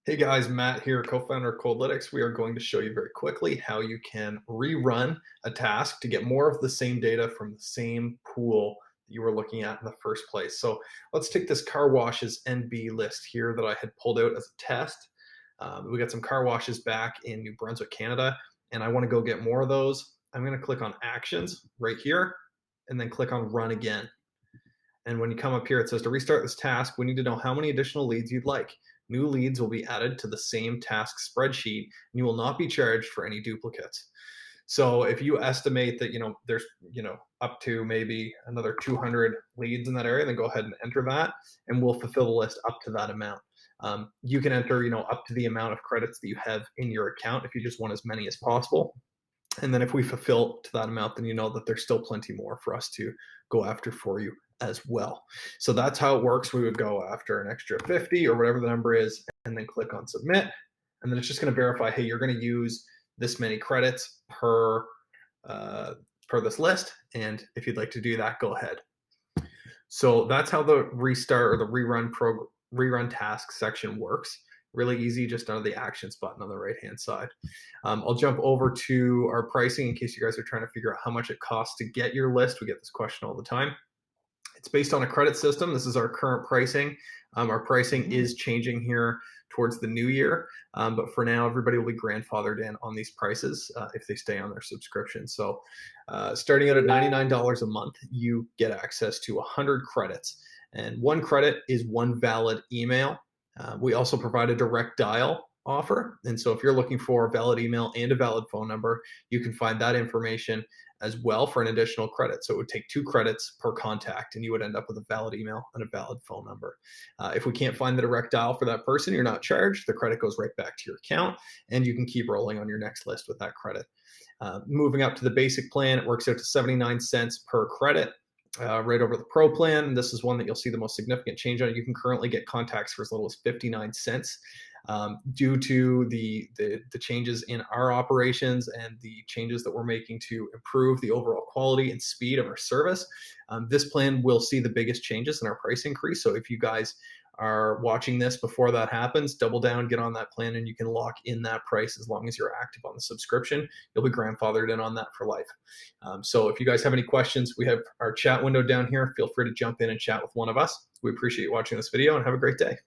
Hey guys, Matt here, co-founder of Coldlytics. We are going to show you very quickly how you can rerun a task to get more of the same data from the same pool that you were looking at in the first place. So let's take this car washes NB list here that I had pulled out as a test. We got some car washes back in New Brunswick, Canada, and I want to go get more of those. I'm going to click on Actions right here and then click on Run Again. And when you come up here, it says to restart this task, we need to know how many additional leads you'd like. New leads will be added to the same task spreadsheet, and you will not be charged for any duplicates. So if you estimate that, there's, up to maybe another 200 leads in that area, then go ahead and enter that, and we'll fulfill the list up to that amount. You can enter, up to the amount of credits that you have in your account if you just want as many as possible. And then if we fulfill to that amount, then you know that there's still plenty more for us to go after for you as well. So that's how it works. We would go after an extra 50 or whatever the number is, and then click on submit. And then it's just going to verify, hey, you're going to use this many credits per this list. And if you'd like to do that, go ahead. So that's how the restart or the rerun task section works. Really easy, just under the actions button on the right hand side. I'll jump over to our pricing in case you guys are trying to figure out how much it costs to get your list. We get this question all the time. It's based on a credit system. This is our current pricing. Our pricing is changing here towards the new year, but for now, everybody will be grandfathered in on these prices if they stay on their subscription. So starting out at $99 a month, you get access to 100 credits, and one credit is one valid email. We also provide a direct dial offer. And so if you're looking for a valid email and a valid phone number, you can find that information as well for an additional credit. So it would take 2 credits per contact, and you would end up with a valid email and a valid phone number. If we can't find the direct dial for that person, you're not charged. The credit goes right back to your account, and you can keep rolling on your next list with that credit. Moving up to the basic plan, it works out to 79 cents per credit. Right over the Pro plan, this is one that you'll see the most significant change on. You can currently get contacts for as little as 59 cents. Due to the changes in our operations and the changes that we're making to improve the overall quality and speed of our service, this plan will see the biggest changes in our price increase. So if you guys are watching this before that happens, double down, get on that plan, and you can lock in that price as long as you're active on the subscription. You'll be grandfathered in on that for life. So if you guys have any questions, we have our chat window down here. Feel free to jump in and chat with one of us. We appreciate you watching this video, and have a great day.